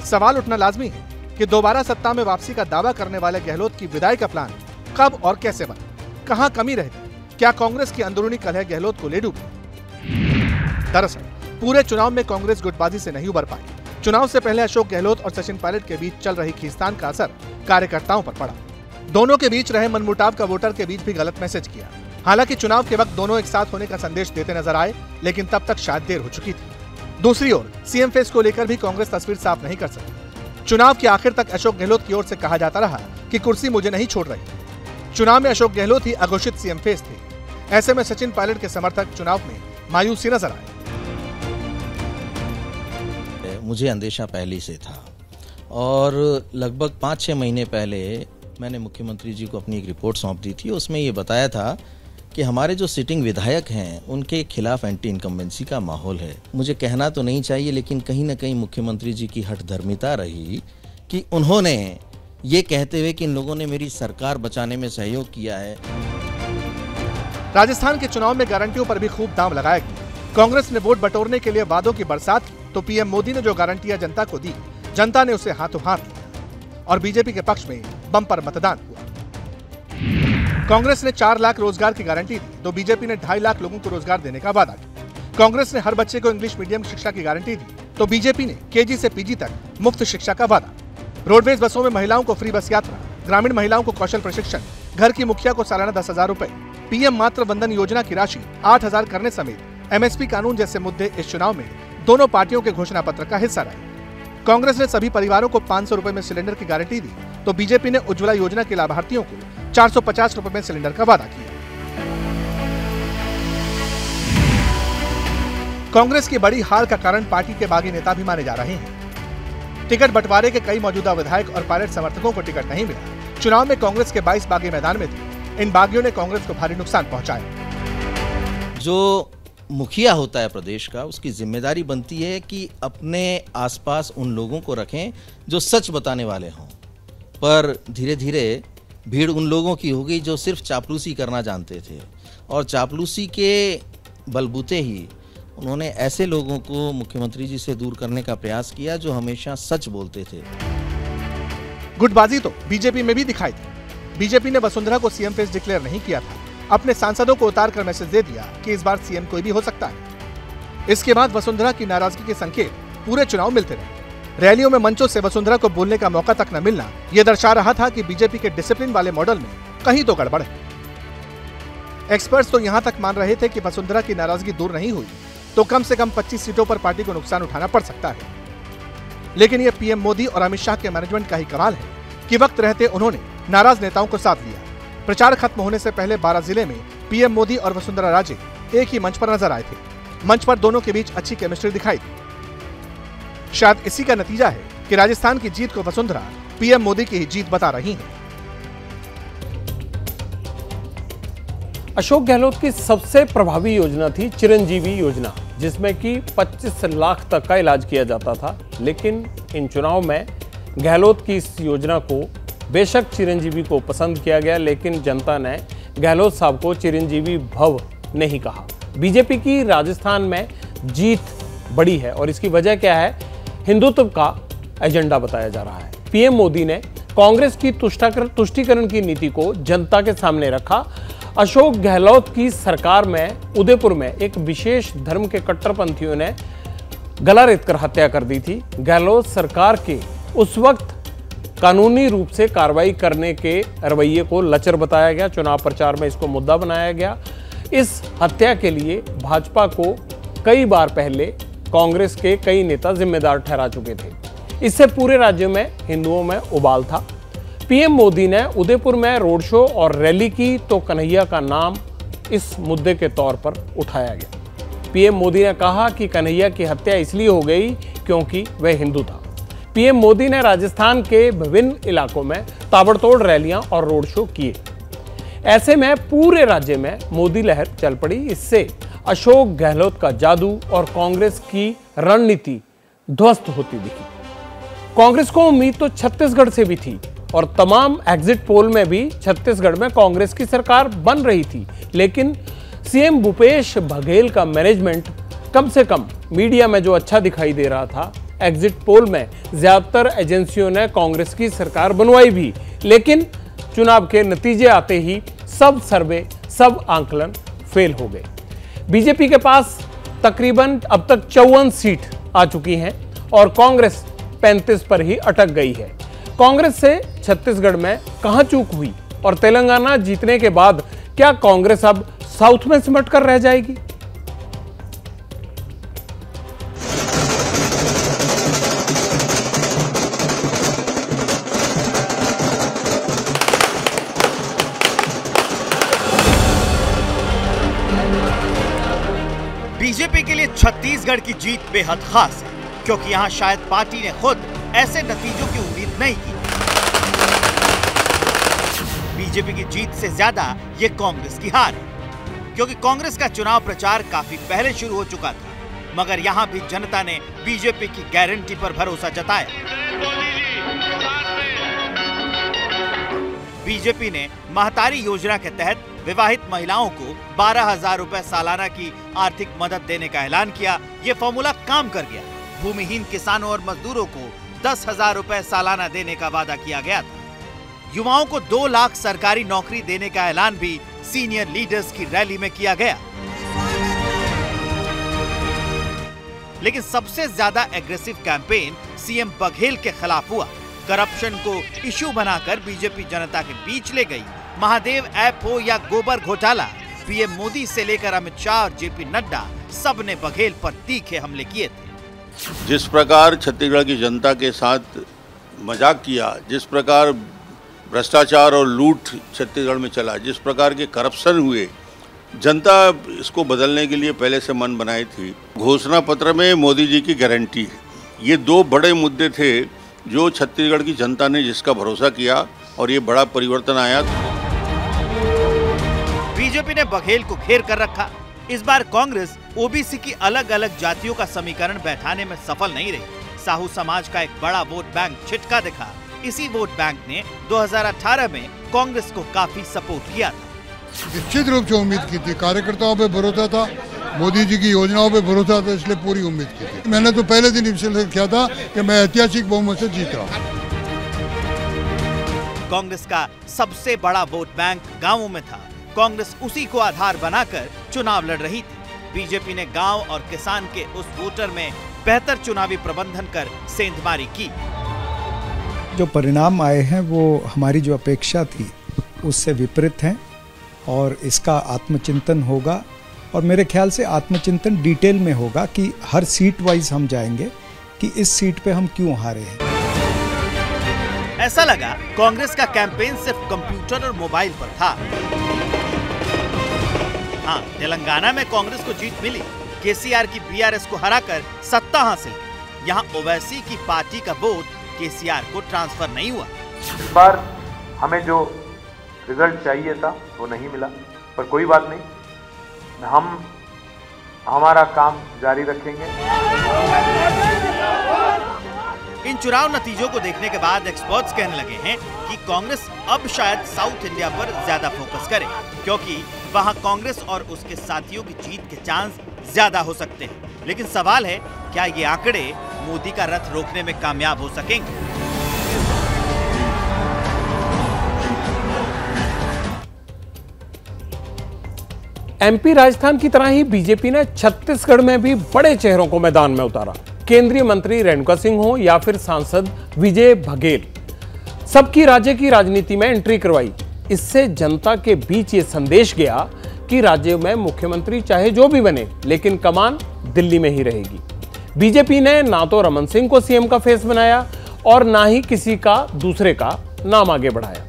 सवाल उठना लाजमी है कि दोबारा सत्ता में वापसी का दावा करने वाले गहलोत की विदाई का प्लान कब और कैसे बना, कहां कमी रह गई, क्या कांग्रेस की अंदरूनी कलह गहलोत को ले डूबी? दरअसल पूरे चुनाव में कांग्रेस गुटबाजी से नहीं उबर पाई। चुनाव से पहले अशोक गहलोत और सचिन पायलट के बीच चल रही खींचतान का असर कार्यकर्ताओं पर पड़ा। दोनों के बीच रहे मनमुटाव का वोटर के बीच भी गलत मैसेज किया। हालांकि चुनाव के वक्त दोनों एक साथ होने का संदेश देते नजर आए, लेकिन तब तक शायद देर हो चुकी थी। दूसरी ओर सीएम फेस को लेकर भी कांग्रेस तस्वीर साफ नहीं कर सकी। चुनाव के आखिर तक अशोक गहलोत की ओर से कहा जाता रहा कि कुर्सी मुझे नहीं छोड़ रही। चुनाव में अशोक गहलोत ही अघोषित सीएम फेस थे। ऐसे में सचिन पायलट के समर्थक चुनाव में मायूसी नजर आए। मुझे अंदेशा पहले से था और लगभग 5-6 महीने पहले मैंने मुख्यमंत्री जी को अपनी एक रिपोर्ट सौंप दी थी। उसमें ये बताया था कि हमारे जो सिटिंग विधायक हैं उनके खिलाफ एंटी इनकम्बेंसी का माहौल है। मुझे कहना तो नहीं चाहिए, लेकिन कहीं ना कहीं मुख्यमंत्री जी की हठधर्मिता रही कि उन्होंने ये कहते हुए कि इन लोगों ने मेरी सरकार बचाने में सहयोग किया है। राजस्थान के चुनाव में गारंटियों पर भी खूब दाम लगाया गया। कांग्रेस ने वोट बटोरने के लिए वादों की बरसात की, तो पीएम मोदी ने जो गारंटियां जनता को दी, जनता ने उसे हाथों हाथ लिया और बीजेपी के पक्ष में बम्पर मतदान हुआ। कांग्रेस ने 4 लाख रोजगार की गारंटी दी, तो बीजेपी ने 2.5 लाख लोगों को रोजगार देने का वादा किया। कांग्रेस ने हर बच्चे को इंग्लिश मीडियम शिक्षा की गारंटी दी, तो बीजेपी ने केजी से पीजी तक मुफ्त शिक्षा का वादा। रोडवेज बसों में महिलाओं को फ्री बस यात्रा, ग्रामीण महिलाओं को कौशल प्रशिक्षण, घर की मुखिया को सालाना 10,000 रुपए, पीएम मातृ वंदन योजना की राशि 8,000 करने समेत एमएसपी कानून जैसे मुद्दे इस चुनाव में दोनों पार्टियों के घोषणा पत्र का हिस्सा रहे। कांग्रेस ने सभी परिवारों को 500 रुपए में सिलेंडर की गारंटी दी, तो बीजेपी ने उज्ज्वला योजना के लाभार्थियों को 450 रुपए में सिलेंडर का वादा किया। कांग्रेस की बड़ी हार का कारण पार्टी के बागी नेता भी माने जा रहे हैं। टिकट बंटवारे के कई मौजूदा विधायक और पायलट समर्थकों को टिकट नहीं मिला। चुनाव में कांग्रेस के 22 बागी मैदान में थे। इन बागियों ने कांग्रेस को भारी नुकसान पहुंचाया। जो मुखिया होता है प्रदेश का, उसकी जिम्मेदारी बनती है कि अपने आसपास उन लोगों को रखें जो सच बताने वाले हों। पर धीरे धीरे भीड़ उन लोगों की हो गई जो सिर्फ चापलूसी करना जानते थे, और चापलूसी के बलबूते ही उन्होंने ऐसे लोगों को मुख्यमंत्री जी से दूर करने का प्रयास किया जो हमेशा सच बोलते थे। गुटबाजी तो बीजेपी में भी दिखाई दी। बीजेपी ने वसुंधरा को सीएम फेस डिक्लेयर नहीं किया था। अपने सांसदों को उतार कर मैसेज दे दिया कि इस बार सीएम कोई भी हो सकता है। इसके बाद वसुंधरा की नाराजगी के संकेत पूरे चुनाव मिलते रहे। रैलियों में मंचों से वसुंधरा को बोलने का मौका तक न मिलना यह दर्शा रहा था कि बीजेपी के डिसिप्लिन वाले मॉडल में कहीं तो गड़बड़ है। एक्सपर्ट्स तो यहां तक मान रहे थे कि वसुंधरा की नाराजगी दूर नहीं हुई तो कम से कम 25 सीटों पर पार्टी को नुकसान उठाना पड़ सकता है। लेकिन यह पीएम मोदी और अमित शाह के मैनेजमेंट का ही कमाल है कि वक्त रहते उन्होंने नाराज नेताओं को साथ लिया। प्रचार खत्म होने से पहले 12 जिले में पीएम मोदी और वसुंधरा राजे एक ही मंच पर नजर आए थे। मंच पर दोनों के बीच अच्छी केमिस्ट्री दिखाई दी। शायद इसी का नतीजा है कि राजस्थान की जीत को वसुंधरा पीएम मोदी की ही जीत बता रही है। अशोक गहलोत की सबसे प्रभावी योजना थी चिरंजीवी योजना, जिसमें कि 25 लाख तक का इलाज किया जाता था। लेकिन इन चुनाव में गहलोत की इस योजना को बेशक चिरंजीवी को पसंद किया गया, लेकिन जनता ने गहलोत साहब को चिरंजीवी भव नहीं कहा। बीजेपी की राजस्थान में जीत बड़ी है और इसकी वजह क्या है? हिंदुत्व का एजेंडा बताया जा रहा है। पीएम मोदी ने कांग्रेस की तुष्टीकरण की नीति को जनता के सामने रखा। अशोक गहलोत की सरकार में उदयपुर में एक विशेष धर्म के कट्टरपंथियों ने गला रेतकर हत्या कर दी थी। गहलोत सरकार के उस वक्त कानूनी रूप से कार्रवाई करने के रवैये को लचर बताया गया। चुनाव प्रचार में इसको मुद्दा बनाया गया। इस हत्या के लिए भाजपा को कई बार पहले कांग्रेस के कई नेता जिम्मेदार ठहरा चुके थे। इससे पूरे राज्य में हिंदुओं में उबाल था। पीएम मोदी ने उदयपुर में रोड शो और रैली की तो कन्हैया का नाम इस मुद्दे के तौर पर उठाया गया। पीएम मोदी ने कहा कि कन्हैया की हत्या इसलिए हो गई क्योंकि वह हिंदू था। पीएम मोदी ने राजस्थान के विभिन्न इलाकों में ताबड़तोड़ रैलियां और रोड शो किए। ऐसे में पूरे राज्य में मोदी लहर चल पड़ी। इससे अशोक गहलोत का जादू और कांग्रेस की रणनीति ध्वस्त होती दिखी। कांग्रेस को उम्मीद तो छत्तीसगढ़ से भी थी और तमाम एग्जिट पोल में भी छत्तीसगढ़ में कांग्रेस की सरकार बन रही थी। लेकिन सीएम भूपेश बघेल का मैनेजमेंट कम से कम मीडिया में जो अच्छा दिखाई दे रहा था, एग्जिट पोल में ज्यादातर एजेंसियों ने कांग्रेस की सरकार बनवाई भी, लेकिन चुनाव के नतीजे आते ही सब सर्वे, सब आंकलन फेल हो गए। बीजेपी के पास तकरीबन अब तक 54 सीट आ चुकी हैं और कांग्रेस 35 पर ही अटक गई है। कांग्रेस से छत्तीसगढ़ में कहां चूक हुई और तेलंगाना जीतने के बाद क्या कांग्रेस अब साउथ में सिमट कर रह जाएगी? बीजेपी के लिए छत्तीसगढ़ की जीत बेहद खास है, क्योंकि यहां शायद पार्टी ने खुद ऐसे नतीजों की उम्मीद नहीं की। बीजेपी की जीत से ज्यादा ये कांग्रेस की हार है, क्योंकि कांग्रेस का चुनाव प्रचार काफी पहले शुरू हो चुका था, मगर यहां भी जनता ने बीजेपी की गारंटी पर भरोसा जताया। बीजेपी ने महतारी योजना के तहत विवाहित महिलाओं को 12,000 रुपए सालाना की आर्थिक मदद देने का ऐलान किया। ये फॉर्मूला काम कर गया। भूमिहीन किसानों और मजदूरों को 10,000 रुपए सालाना देने का वादा किया गया था। युवाओं को 2 लाख सरकारी नौकरी देने का ऐलान भी सीनियर लीडर्स की रैली में किया गया। लेकिन सबसे ज्यादा एग्रेसिव कैंपेन सीएम बघेल के खिलाफ हुआ। करप्शन को इशू बनाकर बीजेपी जनता के बीच ले गई। महादेव ऐप हो या गोबर घोटाला, पीएम मोदी से लेकर अमित शाह और जेपी नड्डा, सबने बघेल पर तीखे हमले किए थे। जिस प्रकार छत्तीसगढ़ की जनता के साथ मजाक किया, जिस प्रकार भ्रष्टाचार और लूट छत्तीसगढ़ में चला, जिस प्रकार के करप्शन हुए, जनता इसको बदलने के लिए पहले से मन बनाई थी। घोषणा पत्र में मोदी जी की गारंटी, ये 2 बड़े मुद्दे थे जो छत्तीसगढ़ की जनता ने जिसका भरोसा किया और ये बड़ा परिवर्तन आया। बीजेपी ने बघेल को घेर कर रखा। इस बार कांग्रेस ओबीसी की अलग अलग जातियों का समीकरण बैठाने में सफल नहीं रही। साहू समाज का एक बड़ा वोट बैंक छिटका दिखा। इसी वोट बैंक ने 2018 में कांग्रेस को काफी सपोर्ट किया था। निश्चित रूप से उम्मीद की थी, कार्यकर्ताओं पे भरोसा था, मोदी जी की योजनाओं पे भरोसा था, इसलिए पूरी उम्मीद की थी। मैंने तो पहले दिन इसलिए किया था कि मैं ऐतिहासिक बहुमत से जीत रहा हूँ। कांग्रेस का सबसे बड़ा वोट बैंक गांवों में था। कांग्रेस उसी को आधार बनाकर चुनाव लड़ रही थी। बीजेपी ने गांव और किसान के उस वोटर में बेहतर चुनावी प्रबंधन कर सेंधमारी की। जो परिणाम आए हैं वो हमारी जो अपेक्षा थी उससे विपरीत हैं और इसका आत्मचिंतन होगा और मेरे ख्याल से आत्मचिंतन डिटेल में होगा कि हर सीट वाइज हम जाएंगे कि इस सीट पे हम क्यों हारे हैं। ऐसा लगा कांग्रेस का कैंपेन सिर्फ कंप्यूटर और मोबाइल पर था। हाँ, तेलंगाना में कांग्रेस को जीत मिली। केसीआर की बीआरएस को हराकर सत्ता हासिल की। यहाँ ओवैसी की पार्टी का वोट केसीआर को ट्रांसफर नहीं हुआ। इस बार हमें जो रिजल्ट चाहिए था वो नहीं मिला, पर कोई बात नहीं, हम हमारा काम जारी रखेंगे। इन चुनाव नतीजों को देखने के बाद एक्सपर्ट्स कहने लगे हैं कि कांग्रेस अब शायद साउथ इंडिया पर ज्यादा फोकस करे, क्योंकि वहां कांग्रेस और उसके साथियों की जीत के चांस ज्यादा हो सकते हैं। लेकिन सवाल है, क्या ये आंकड़े मोदी का रथ रोकने में कामयाब हो सकेंगे? एमपी राजस्थान की तरह ही बीजेपी ने छत्तीसगढ़ में भी बड़े चेहरों को मैदान में उतारा। केंद्रीय मंत्री रेणुका सिंह हो या फिर सांसद विजय बघेल, सबकी राज्य की राजनीति में एंट्री करवाई। इससे जनता के बीच ये संदेश गया कि राज्य में मुख्यमंत्री चाहे जो भी बने, लेकिन कमान दिल्ली में ही रहेगी। बीजेपी ने ना तो रमन सिंह को सीएम का फेस बनाया और ना ही किसी का दूसरे का नाम आगे बढ़ाया।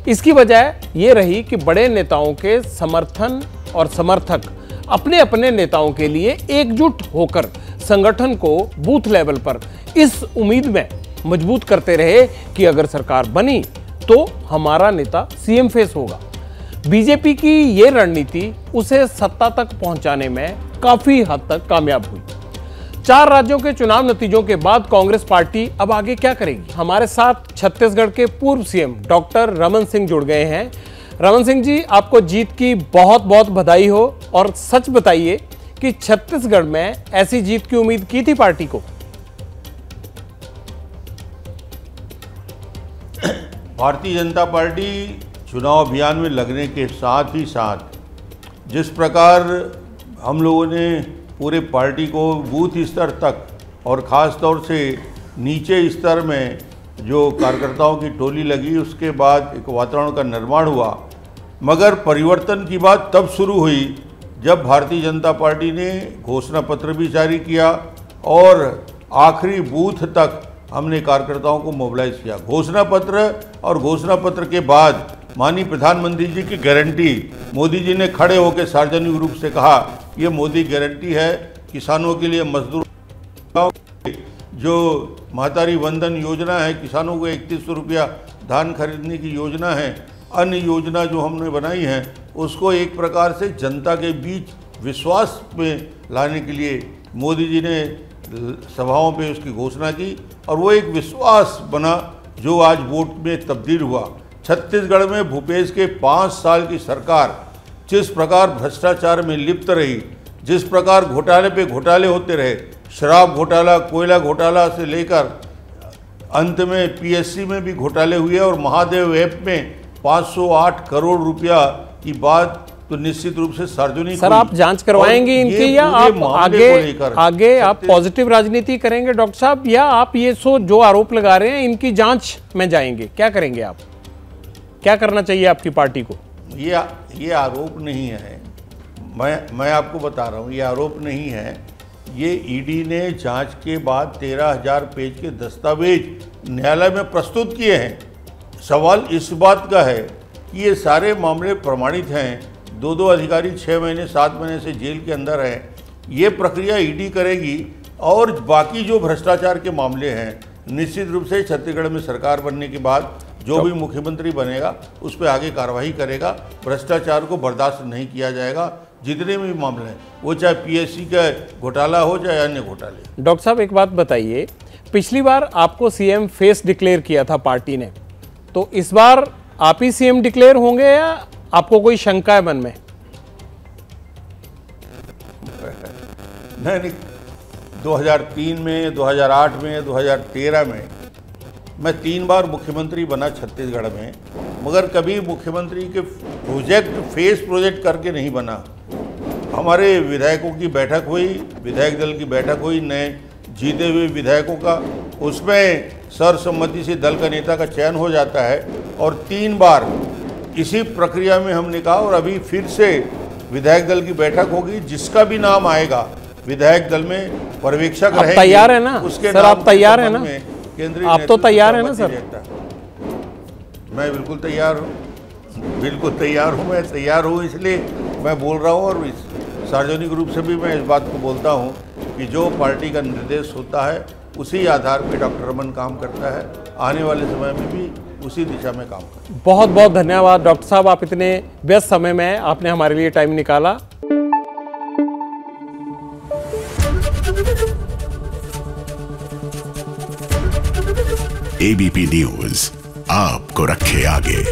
इसकी वजह यह रही कि बड़े नेताओं के समर्थन और समर्थक अपने अपने नेताओं के लिए एकजुट होकर संगठन को बूथ लेवल पर इस उम्मीद में मजबूत करते रहे कि अगर सरकार बनी तो हमारा नेता सीएम फेस होगा। बीजेपी की यह रणनीति उसे सत्ता तक पहुंचाने में काफी हद तक कामयाब हुई। 4 राज्यों के चुनाव नतीजों के बाद कांग्रेस पार्टी अब आगे क्या करेगी? हमारे साथ छत्तीसगढ़ के पूर्व सीएम डॉक्टर रमन सिंह जुड़ गए हैं। रमन सिंह जी, आपको जीत की बहुत बहुत बधाई हो और सच बताइए कि छत्तीसगढ़ में ऐसी जीत की उम्मीद की थी पार्टी को? भारतीय जनता पार्टी चुनाव अभियान में लगने के साथ ही साथ जिस प्रकार हम लोगों ने पूरे पार्टी को बूथ स्तर तक और ख़ास तौर से नीचे स्तर में जो कार्यकर्ताओं की टोली लगी, उसके बाद एक वातावरण का निर्माण हुआ। मगर परिवर्तन की बात तब शुरू हुई जब भारतीय जनता पार्टी ने घोषणा पत्र भी जारी किया और आखिरी बूथ तक हमने कार्यकर्ताओं को मोबिलाइज किया। घोषणा पत्र और घोषणा पत्र के बाद माननीय प्रधानमंत्री जी की गारंटी मोदी जी ने खड़े होकर सार्वजनिक रूप से कहा, ये मोदी गारंटी है किसानों के लिए, मजदूरों जो महतारी वंदन योजना है, किसानों को 3100 रुपया धान खरीदने की योजना है, अन्य योजना जो हमने बनाई है, उसको एक प्रकार से जनता के बीच विश्वास में लाने के लिए मोदी जी ने सभाओं पे उसकी घोषणा की और वो एक विश्वास बना जो आज वोट में तब्दील हुआ। छत्तीसगढ़ में भूपेश के 5 साल की सरकार जिस प्रकार भ्रष्टाचार में लिप्त रही, जिस प्रकार घोटाले पे घोटाले होते रहे, शराब घोटाला, कोयला घोटाला से लेकर अंत में पीएससी में भी घोटाले हुए और महादेव ऐप में 508 करोड़ रुपया की बात तो निश्चित रूप से सार्वजनिक। सर, आप जांच करवाएंगे इनकी या आप आगे आप पॉजिटिव राजनीति करेंगे डॉक्टर साहब, या आप ये जो आरोप लगा रहे हैं इनकी जांच में जाएंगे? क्या करेंगे आप? क्या करना चाहिए आपकी पार्टी को? ये आरोप नहीं है, मैं आपको बता रहा हूँ, ये आरोप नहीं है। ये ईडी ने जांच के बाद 13,000 पेज के दस्तावेज न्यायालय में प्रस्तुत किए हैं। सवाल इस बात का है कि ये सारे मामले प्रमाणित हैं। 2 अधिकारी 6 महीने 7 महीने से जेल के अंदर हैं। ये प्रक्रिया ईडी करेगी और बाकी जो भ्रष्टाचार के मामले हैं निश्चित रूप से छत्तीसगढ़ में सरकार बनने के बाद जो भी मुख्यमंत्री बनेगा उस पर आगे कार्रवाई करेगा। भ्रष्टाचार को बर्दाश्त नहीं किया जाएगा। जितने भी मामले हैं, वो चाहे पीएससी का घोटाला हो चाहे अन्य घोटाले। डॉक्टर साहब, एक बात बताइए, पिछली बार आपको सीएम फेस डिक्लेयर किया था पार्टी ने, तो इस बार आप ही सीएम डिक्लेयर होंगे या आपको कोई शंका है मन में? नहीं, 2003 में, 2008 में, 2013 में मैं 3 बार मुख्यमंत्री बना छत्तीसगढ़ में, मगर कभी मुख्यमंत्री के फेस प्रोजेक्ट करके नहीं बना। हमारे विधायकों की बैठक हुई, विधायक दल की बैठक हुई, नए जीते हुए विधायकों का, उसमें सर्वसम्मति से दल का नेता का चयन हो जाता है और 3 बार इसी प्रक्रिया में हमने कहा और अभी फिर से विधायक दल की बैठक होगी। जिसका भी नाम आएगा विधायक दल में पर्यवेक्षक रहेंगे। तैयार है ना उसके सर? आप तैयार है ना? केंद्रीय आप तो तैयार है ना सर? मैं बिल्कुल तैयार हूँ, बिल्कुल तैयार हूँ। मैं तैयार हूँ इसलिए मैं बोल रहा हूँ और सार्वजनिक रूप से भी मैं इस बात को बोलता हूँ कि जो पार्टी का निर्देश होता है उसी आधार पर डॉक्टर रमन काम करता है, आने वाले समय में भी उसी दिशा में काम करता है। बहुत बहुत धन्यवाद डॉक्टर साहब, आप इतने व्यस्त समय में आपने हमारे लिए टाइम निकाला। एबीपी न्यूज आपको रखे आगे।